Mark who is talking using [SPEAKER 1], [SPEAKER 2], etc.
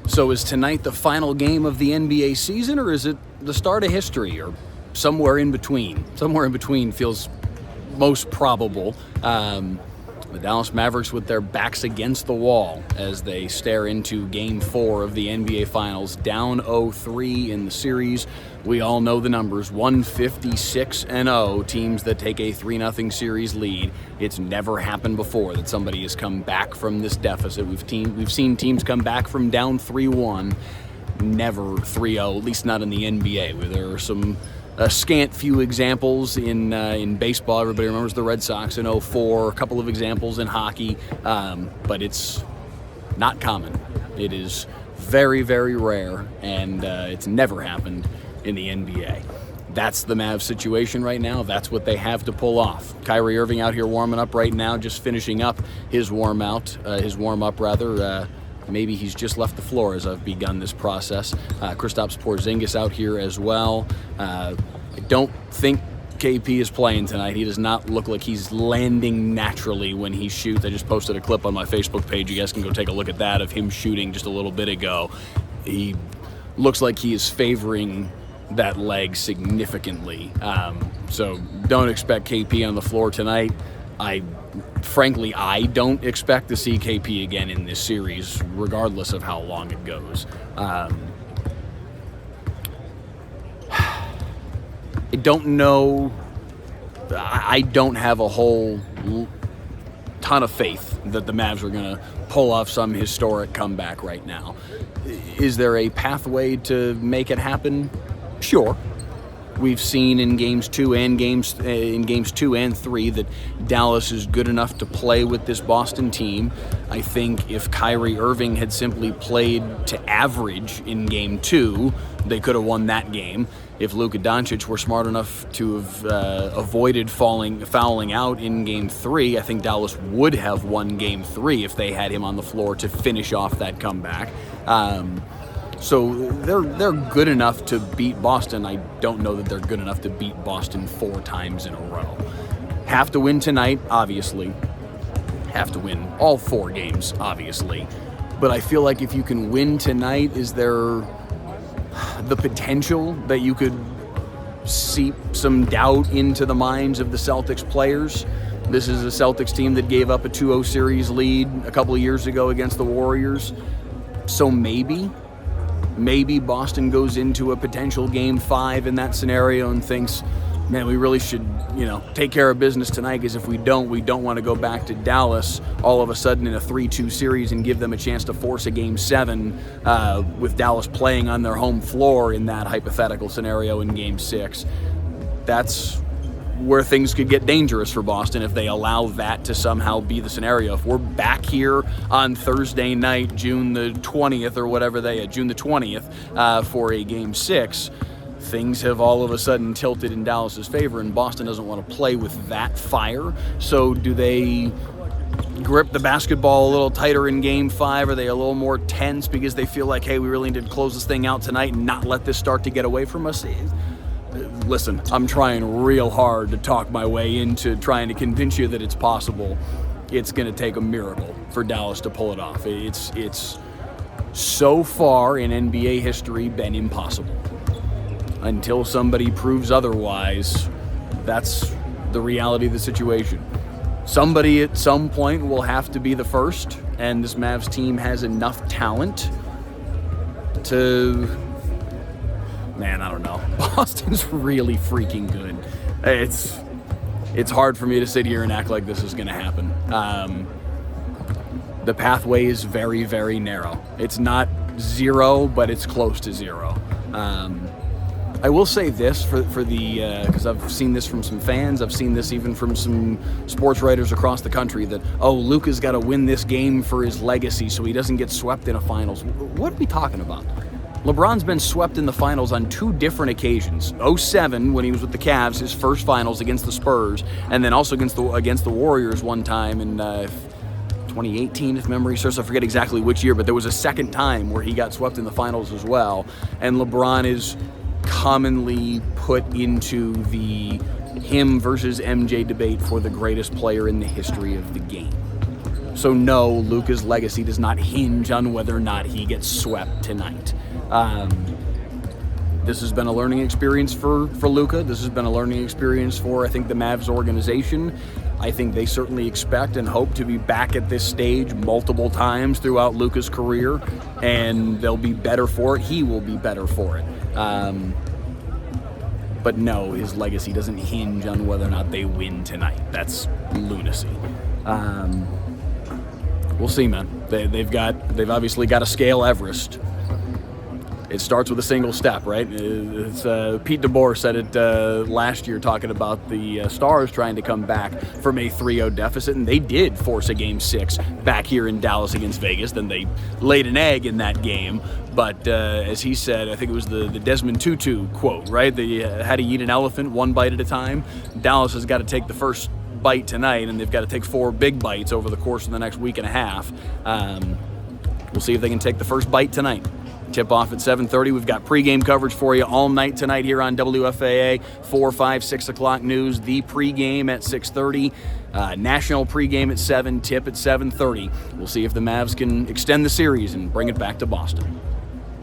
[SPEAKER 1] So is tonight the final game of the NBA season, or is it the start of history, or somewhere in between? Somewhere in between feels most probable. The Dallas Mavericks with their backs against the wall as they stare into Game 4 of the NBA Finals, down 0-3 in the series. We all know the numbers, 156-0, teams that take a 3-0 series lead. It's never happened before that somebody has come back from this deficit. We've seen teams come back from down 3-1, never 3-0, at least not in the NBA, where there are some a scant few examples in baseball. Everybody remembers the Red Sox in 2004, a couple of examples in hockey, but it's not common. It is very, very rare, and it's never happened in the NBA. That's the Mavs situation right now. That's what they have to pull off. Kyrie Irving out here warming up right now, just finishing up his warm-up. Maybe he's just left the floor as I've begun this process. Kristaps Porzingis out here as well. I don't think KP is playing tonight. He does not look like he's landing naturally when he shoots. I just posted a clip on my Facebook page. You guys can go take a look at that of him shooting just a little bit ago. He looks like he is favoring that leg significantly. So don't expect KP on the floor tonight. Frankly, I don't expect to see KP again in this series, regardless of how long it goes. I don't know. I don't have a whole ton of faith that the Mavs are going to pull off some historic comeback right now. Is there a pathway to make it happen? Sure. We've seen in games 2 and 3 that Dallas is good enough to play with this Boston team. I think if Kyrie Irving had simply played to average in game 2, they could have won that game. If Luka Dončić were smart enough to have avoided fouling out in game 3, I think Dallas would have won game 3 if they had him on the floor to finish off that comeback. So they're good enough to beat Boston. I don't know that they're good enough to beat Boston 4 times in a row. Have to win tonight, obviously. Have to win all 4 games, obviously. But I feel like if you can win tonight, is there the potential that you could seep some doubt into the minds of the Celtics players? This is a Celtics team that gave up a 2-0 series lead a couple of years ago against the Warriors. So maybe Boston goes into a potential Game 5 in that scenario and thinks, man, we really should, take care of business tonight, because if we don't want to go back to Dallas all of a sudden in a 3-2 series and give them a chance to force a Game 7 with Dallas playing on their home floor in that hypothetical scenario in Game 6. That's where things could get dangerous for Boston if they allow that to somehow be the scenario. If we're back here on Thursday night, June the 20th or whatever June the 20th for a Game 6, things have all of a sudden tilted in Dallas's favor, and Boston doesn't want to play with that fire. So do they grip the basketball a little tighter in Game 5? Are they a little more tense because they feel like, hey, we really need to close this thing out tonight and not let this start to get away from us? Listen, I'm trying real hard to talk my way into trying to convince you that it's possible. It's going to take a miracle for Dallas to pull it off. It's so far in NBA history been impossible. Until somebody proves otherwise, that's the reality of the situation. Somebody at some point will have to be the first, and this Mavs team has enough talent to... Man, I don't know. Boston's really freaking good. It's hard for me to sit here and act like this is going to happen. The pathway is very, very narrow. It's not 0, but it's close to 0. I will say this for the because I've seen this from some fans. I've seen this even from some sports writers across the country that, Luka's got to win this game for his legacy so he doesn't get swept in a finals. What are we talking about? LeBron's been swept in the finals on 2 different occasions. 2007 when he was with the Cavs, his first finals against the Spurs, and then also against the Warriors one time in 2018, if memory serves. I forget exactly which year, but there was a second time where he got swept in the finals as well. And LeBron is commonly put into the him versus MJ debate for the greatest player in the history of the game. So no, Luka's legacy does not hinge on whether or not he gets swept tonight. This has been a learning experience for Luka. This has been a learning experience for, I think, the Mavs organization. I think they certainly expect and hope to be back at this stage multiple times throughout Luka's career, and they'll be better for it. He will be better for it. But no, his legacy doesn't hinge on whether or not they win tonight. That's lunacy. We'll see, man. They've obviously got to scale Everest. It starts with a single step, right? It's, Pete DeBoer said it last year, talking about the Stars trying to come back from a 3-0 deficit, and they did force a Game 6 back here in Dallas against Vegas. Then they laid an egg in that game. But as he said, I think it was the Desmond Tutu quote, right? They had to eat an elephant one bite at a time. Dallas has got to take the first bite tonight, and they've got to take 4 big bites over the course of the next week and a half. We'll see if they can take the first bite tonight. Tip off at 7:30. We've got pregame coverage for you all night tonight here on WFAA. 4, 5, 6 o'clock news. The pregame at 6:30. National pregame at 7. Tip at 7:30. We'll see if the Mavs can extend the series and bring it back to Boston.